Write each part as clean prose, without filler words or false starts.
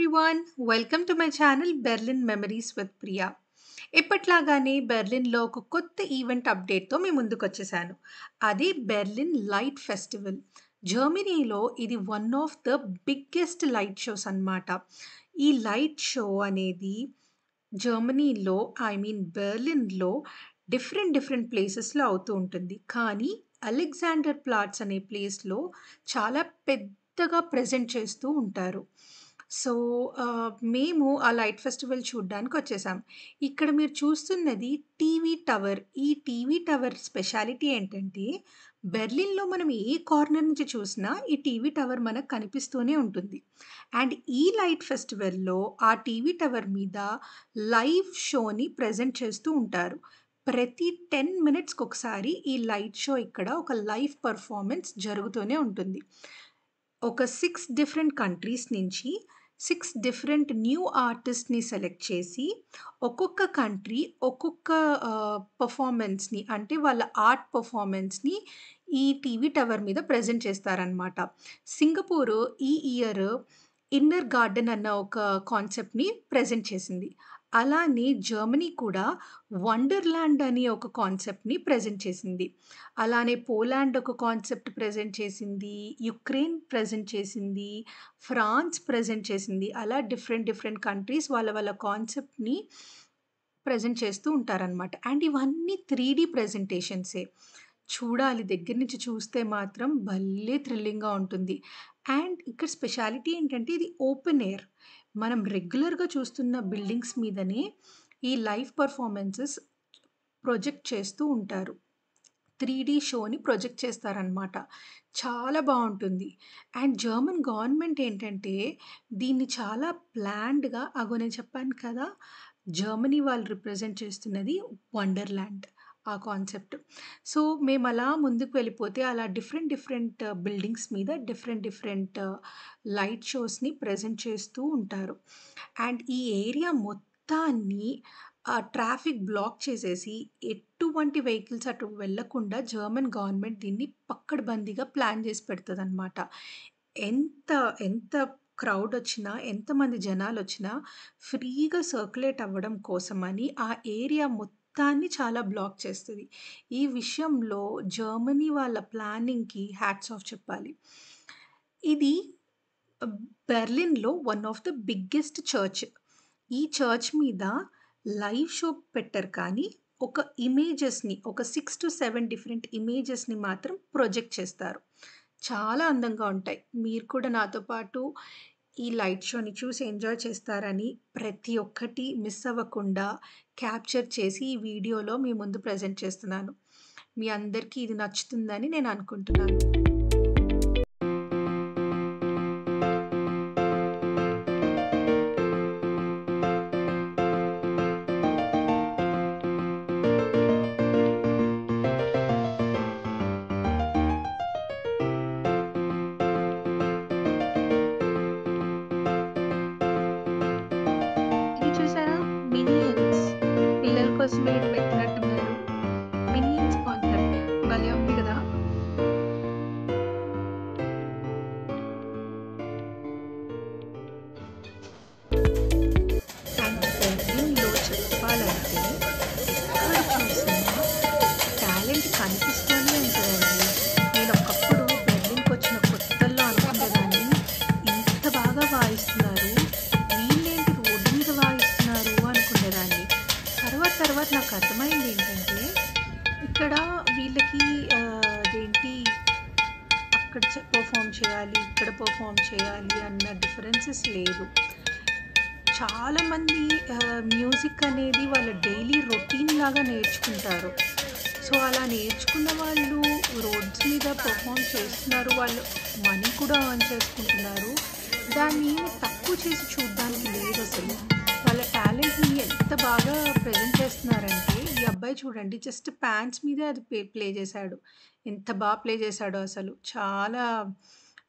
Everyone, welcome to my channel Berlin memories with Priya. ఎప్పట్లాగానే బెర్లిన్లో ఒక కొత్త ఈవెంట్ అప్డేట్తో మీ ముందుకు వచ్చేసాను. అది బెర్లిన్ లైట్ ఫెస్టివల్. జర్మనీలో ఇది one of the biggest light shows అన్నమాట. ఈ లైట్ షో అనేది జర్మనీలో బెర్లిన్‌లో డిఫరెంట్ ప్లేసెస్‌లో అవుతూ ఉంటుంది. కానీ అలెగ్జాండర్ ప్లాట్స్ అనే ప్లేస్‌లో చాలా పెద్దగా ప్రెజెంట్ చేస్తూ ఉంటారు. సో, మేము ఆ లైట్ ఫెస్టివల్ చూడ్డానికొచ్చేసాం. ఇక్కడ మీరు చూస్తున్నది టీవీ టవర్. ఈ టీవీ టవర్ స్పెషాలిటీ ఏంటంటే, బెర్లిన్‌లో మనం ఏ కార్నర్ నుంచి చూసినా ఈ టీవీ టవర్ మనకు కనిపిస్తూనే ఉంటుంది. అండ్ ఈ లైట్ ఫెస్టివల్‌లో ఆ టీవీ టవర్ మీద లైవ్ షోని ప్రెజెంట్ చేస్తూ ఉంటారు. ప్రతి 10 మినిట్స్‌కొకసారి ఈ లైట్ షో ఇక్కడ ఒక లైవ్ పెర్ఫార్మన్స్ జరుగుతూనే ఉంటుంది. ఒక 6 డిఫరెంట్ కంట్రీస్ నుంచి 6 డిఫరెంట్ న్యూ ఆర్టిస్ట్‌ని సెలెక్ట్ చేసి, ఒక్కొక్క కంట్రీ ఒక్కొక్క పెర్ఫార్మన్స్‌ని అంటే వాళ్ళ ఆర్ట్ పెర్ఫార్మన్స్‌ని ఈ టీవీ టవర్ మీద ప్రెజెంట్ చేస్తారనమాట. సింగపూర్ ఈ ఇయర్ ఇన్నర్ గార్డెన్ అన్న ఒక కాన్సెప్ట్‌ని ప్రెజెంట్ చేసింది. అలానే జర్మనీ కూడా వండర్‌ల్యాండ్ అని ఒక కాన్సెప్ట్‌ని ప్రెజెంట్ చేసింది. అలానే పోలాండ్ ఒక కాన్సెప్ట్ ప్రెజెంట్ చేసింది. యుక్రెయిన్ ప్రెజెంట్ చేసింది. ఫ్రాన్స్ ప్రెజెంట్ చేసింది. అలా డిఫరెంట్ కంట్రీస్ వాళ్ళ కాన్సెప్ట్‌ని ప్రెజెంట్ చేస్తూ ఉంటారనమాట. అండ్ ఇవన్నీ 3 ప్రెజెంటేషన్సే. చూడాలి, దగ్గర నుంచి చూస్తే మాత్రం భలే థ్రిల్లింగ్‌గా ఉంటుంది. అండ్ ఇక్కడ స్పెషాలిటీ ఏంటంటే ఇది ఓపెన్ ఎయిర్. మనం రెగ్యులర్‌గా చూస్తున్న బిల్డింగ్స్ మీదనే ఈ లైవ్ పెర్ఫార్మన్సెస్ ప్రొజెక్ట్ చేస్తూ ఉంటారు. 3 షోని ప్రొజెక్ట్ చేస్తారనమాట. చాలా బావుంటుంది. అండ్ జర్మన్ గవర్నమెంట్ ఏంటంటే, దీన్ని చాలా ప్లాన్డ్‌గా నేను చెప్పాను కదా! జర్మనీ వాళ్ళు రిప్రజెంట్ చేస్తున్నది వండర్‌ల్యాండ్ ఆ కాన్సెప్ట్. సో, మేమలా ముందుకు వెళ్ళిపోతే అలా డిఫరెంట్ బిల్డింగ్స్ మీద డిఫరెంట్ లైట్ షోస్‌ని ప్రెజెంట్ చేస్తూ ఉంటారు. అండ్ ఈ ఏరియా మొత్తాన్ని ట్రాఫిక్ బ్లాక్ చేసేసి ఎటువంటి వెహికల్స్ అటు వెళ్ళకుండా జర్మన్ గవర్నమెంట్ దీన్ని పక్కడబందీగా ప్లాన్ చేసి పెడతదనమాట. ఎంత ఎంత క్రౌడొచ్చినా, ఎంతమంది జనాలొచ్చినా ఫ్రీగా సర్క్యులేట్ అవ్వడం కోసమని ఆ ఏరియా మొత్తాన్ని చాలా బ్లాక్ చేస్తది. ఈ విషయంలో జర్మనీ వాళ్ళ ప్లానింగ్‌కి హ్యాట్స్ ఆఫ్ చెప్పాలి. ఇది బెర్లిన్‌లో one of the biggest church. ఈ చర్చ్ మీద లైవ్ షో పెట్టరు కానీ, ఒక ఇమేజెస్‌ని ఒక 6-7 డిఫరెంట్ ఇమేజెస్‌ని మాత్రం ప్రొజెక్ట్ చేస్తారు. చాలా అందంగా ఉంటాయి. మీరు కూడా నాతో పాటు ఈ లైట్ షోని చూసి ఎంజాయ్ చేస్తారని ప్రతి ఒక్కటి మిస్ అవ్వకుండా క్యాప్చర్ చేసి ఈ వీడియోలో మీ ముందు ప్రెజెంట్ చేస్తున్నాను. మీ అందరికీ ఇది నచ్చుతుందని నేను అనుకుంటున్నాను. ఇది చూసారా? మినియన్స్. పిల్లల కోసమే ఇది పెట్టినట్టున్నారు. మినియన్స్ కాన్సెప్ట్ భలే ఉంది గదా! అండ్ బెర్లిన్‌లో చెప్పాలంటే ఎక్కడ చూసినా టాలెంట్ కనిపిస్తూనే ఉంటదండి. నేను ఒకప్పుడు బెర్లిన్‌కొచ్చిన కొత్తల్లో అనుకునేదాన్ని, ఇంత బాగా వాయిస్తున్నారు, వీళ్ళేంటి రోడ్డు మీద వాయిస్తున్నారు అనుకునేదాన్ని. తర్వాత నాకు అర్థమైందేంటంటే, ఇక్కడ వీళ్ళకి అదేంటి అక్కడ పెర్ఫార్మ్ చేయాలి, ఇక్కడ పెర్ఫార్మ్ చేయాలి అన్న డిఫరెన్సెస్ లేదు. చాలామంది మ్యూజిక్ అనేది వాళ్ళ డైలీ రొటీన్ లాగా నేర్చుకుంటారు. సో, అలా నేర్చుకున్న వాళ్ళు రోడ్స్ మీద పెర్ఫార్మ్ చేస్తున్నారు. వాళ్ళు మనీ కూడా ఎర్న్ చేసుకుంటున్నారు. దాన్ని తక్కువ చేసి చూడ్డానికి లేదసలు. వాళ్ళ టాలెంట్‌ని ఎంత బాగా ప్రెజెంట్ చేస్తున్నారంటే, ఈ అబ్బాయి చూడండి జస్ట్ పాంట్స్ మీదే అది ప్లే చేశాడు. ఎంత ప్లే చేశాడో అసలు. చాలా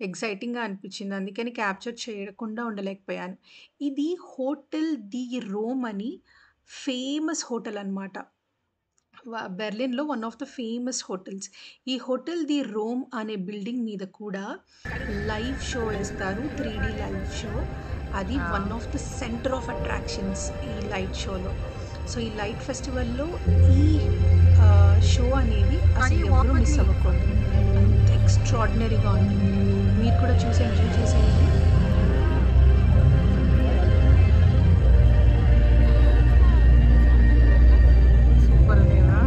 ఎక్సైటింగ్‌గా అనిపించింది. అందుకని క్యాప్చర్ చేయకుండా ఉండలేకపోయాను. ఇది హోటల్ ది రోమ్ అని ఫేమస్ హోటల్ అనమాట. బెర్లిన్‌లో one of the famous hotels. ఈ హోటల్ ది రోమ్ అనే బిల్డింగ్ మీద కూడా లైవ్ షో ఏస్తారు. 3 డీ లైవ్ షో. అది ఆ! One of the centre of attractions ఈ లైట్ షోలో. సో, ఈ లైట్ ఫెస్టివల్‌లో ఈ షో అనేది కానీ అసలు వాక్ ఎవరు విత్ మిస్ మీ. అవ్వకూడదు. అంత ఎక్స్‌ట్రార్డినరీగా ఉంటుంది. మీరు కూడా చూసి ఎంజాయ్ చేసేయండి. సూపర్ ఉంది కదా!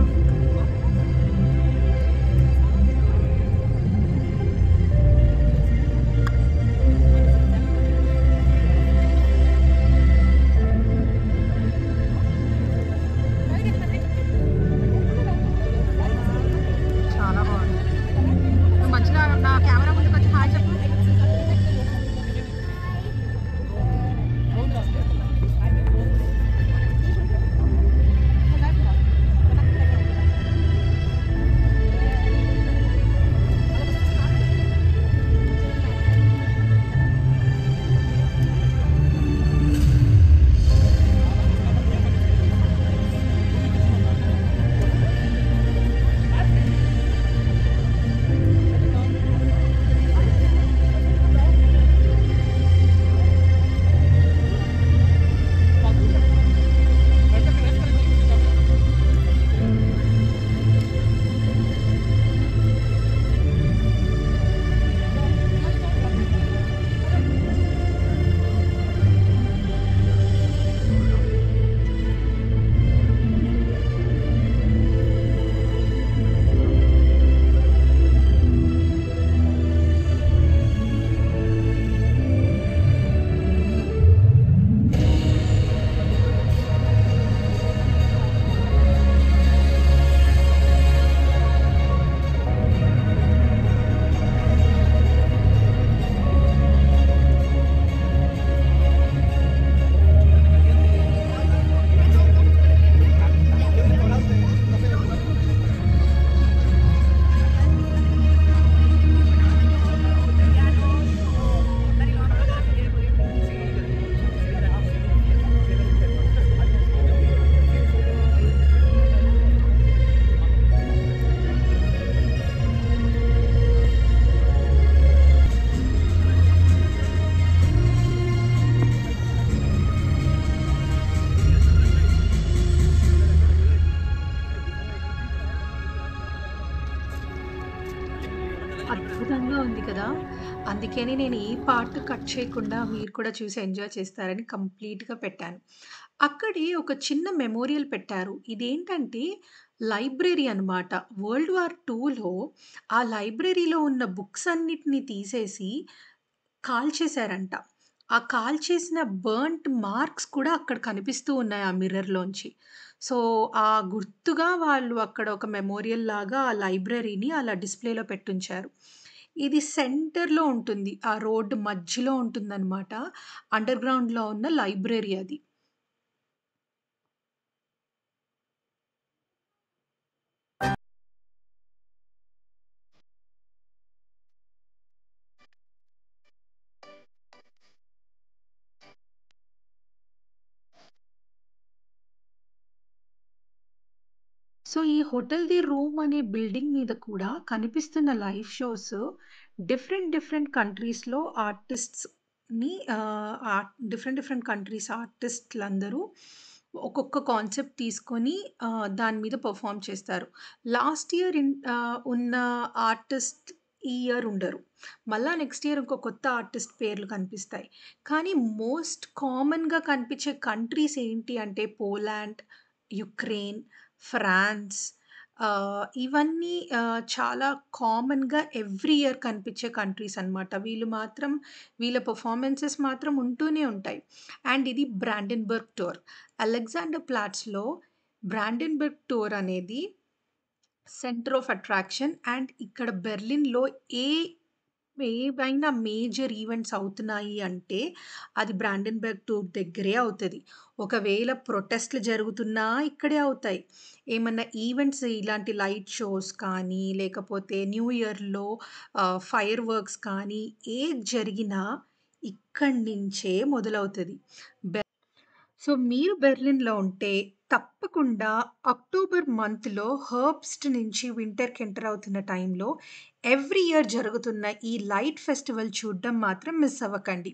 చాలా బాగుంది. నువ్వు మంచిగా నా కెమెరా ముందుకొచ్చి హాయ్ చెప్పు. అద్భుతంగా ఉంది కదా! అందుకని నేను ఏ పార్ట్ కట్ చేయకుండా మీరు కూడా చూసి ఎంజాయ్ చేస్తారని కంప్లీట్‌గా పెట్టాను. అక్కడే ఒక చిన్న మెమోరియల్ పెట్టారు. ఇదేంటంటే లైబ్రరీ అనమాట. వరల్డ్ వార్ 2లో ఆ లైబ్రరీలో ఉన్న బుక్స్ అన్నిటిని తీసేసి కాల్చేశారంట. ఆ కాల్చేసిన బర్న్ట్ మార్క్స్ కూడా అక్కడ కనిపిస్తూ ఉన్నాయి ఆ మిర్రర్‌లోంచి. సో, ఆ గుర్తుగా వాళ్ళు అక్కడ ఒక మెమోరియల్ లాగా ఆ లైబ్రరీని అలా డిస్‌ప్లేలో పెట్టుంచారు. ఇది సెంటర్‌లో ఉంటుంది. ఆ రోడ్ మధ్యలో ఉంటుందనమాట. అండర్‌గ్రౌండ్‌లో ఉన్న లైబ్రరీ అది. సో, ఈ 'హోటల్ ది రూమ్' అనే బిల్డింగ్ మీద కూడా కనిపిస్తున్న లైవ్ షోస్ డిఫరెంట్ కంట్రీస్‌లో ఆర్టిస్ట్స్‌ని డిఫరెంట్ కంట్రీస్ ఆర్టిస్ట్‌లందరూ ఒక్కొక్క కాన్సెప్ట్ తీసుకొని దాని మీద పెర్ఫార్మ్ చేస్తారు. లాస్ట్ ఇయర్ ఉన్న ఆర్టిస్ట్ ఈ ఇయర్ ఉండరు. మళ్ళా నెక్స్ట్ ఇయర్ ఇంకో కొత్త ఆర్టిస్ట్ పేర్లు కనిపిస్తాయి. కానీ మోస్ట్ కామన్‌గా కనిపించే కంట్రీస్ ఏంటి అంటే పోలాండ్, యుక్రెయిన్, ఫ్రాన్స్ ఇవన్నీ చాలా కామన్‌గా ఎవ్రీ ఇయర్ కనిపించే కంట్రీస్ అనమాట. వీళ్ళ పెర్ఫార్మన్సెస్ మాత్రం ఉంటూనే ఉంటాయి. అండ్ ఇది బ్రాండెన్బర్గ్ టూర్. అలెగ్జాండర్ ప్లాట్స్‌లో బ్రాండెన్బర్గ్ టూర్ అనేది సెంటర్ ఆఫ్ అట్రాక్షన్ అండ్ ఇక్కడ బెర్లిన్‌లో ఏ ఏవైనా మేజర్ ఈవెంట్స్ అవుతున్నాయి అంటే, అది బ్రాండెన్‌బర్గ్ టూర్ దగ్గరే అవుతది. ఒకవేళ ప్రొటెస్ట్‌లు జరుగుతున్నా ఇక్కడే అవుతాయి. ఏమన్నా ఈవెంట్స్ ఇలాంటి లైట్ షోస్ కానీ, లేకపోతే న్యూ ఇయర్‌లో ఫైర్ వర్క్స్ కానీ, ఏది జరిగినా ఇక్కడి నుంచే మొదలవుతది. బె సో, మీరు బెర్లిన్‌లో ఉంటే తప్పకుండా అక్టోబర్ మంత్‌లో హెర్బ్స్ట్ నుంచి వింటర్‌కి ఎంటర్ అవుతున్న టైంలో ఎవ్రీ ఇయర్ జరుగుతున్న ఈ లైట్ ఫెస్టివల్ చూడడం మాత్రం మిస్ అవ్వకండి.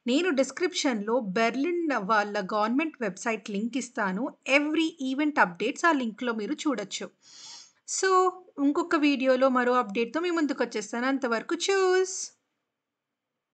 నేను డిస్క్రిప్షన్‌లో బెర్లిన్ వాళ్ళ గవర్నమెంట్ వెబ్‌సైట్ లింక్ ఇస్తాను. ఎవ్రీ ఈవెంట్ అప్డేట్స్ ఆ లింక్‌లో మీరు చూడొచ్చు. సో, ఇంకొక వీడియోలో మరో అప్డేట్‌తో మీ ముందుకొచ్చేస్తాను. అంతవరకు చూస్.